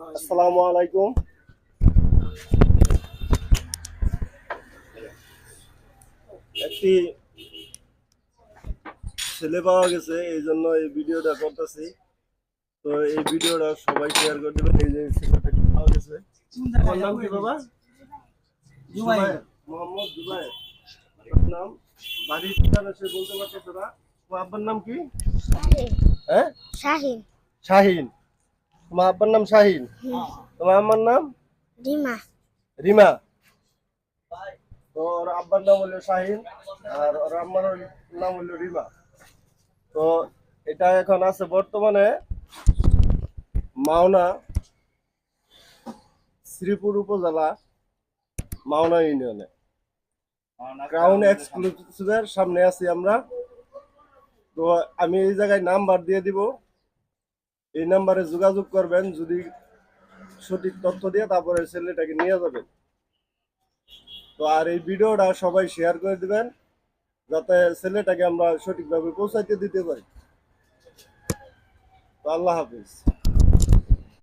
আসসালামু আলাইকুম। একটি ছেলে পাওয়া গেছে, এই জন্য এই ভিডিওটা করতেছি। তো এই ভিডিওটা সবাই শেয়ার করে দেবেন। এই যে ছেলেটাকে পাওয়া গেছে। তোমার নাম কি বাবা? জুবাইর। মোহাম্মদ জুবাইর আপনার নাম। বাড়ির ঠিকানা সে বলতে পারতেছে না। তোমার আব্বার নাম কি? হ্যাঁ, শাহিন। শাহিন। তোমার আব্বার নাম শাহিন। তোমার আম্মার নাম রিমা। রিমা। তো ওর আব্বার নাম হলো শাহিন, আর ওর আম্মার নাম হলো রিমা। তো এটা এখন আছে বর্তমানে মাওনা, শ্রীপুর উপজেলা, মাওনা ইউনিয়নে ক্রাউন এক্সক্লুসিভের সামনে আছি আমরা। তো আমি এই জায়গায় নাম্বার দিয়ে দিব, এই নাম্বারে যোগাযোগ করবেন যদি সঠিক তথ্য দিয়ে তারপরে ছেলেটাকে নিয়ে যাবেন। তো আর এই ভিডিওটা সবাই শেয়ার করে দিবেন যাতে ছেলেটাকে আমরা সঠিকভাবে পৌঁছাইতে দিতে পারি। তো আল্লাহ হাফিজ।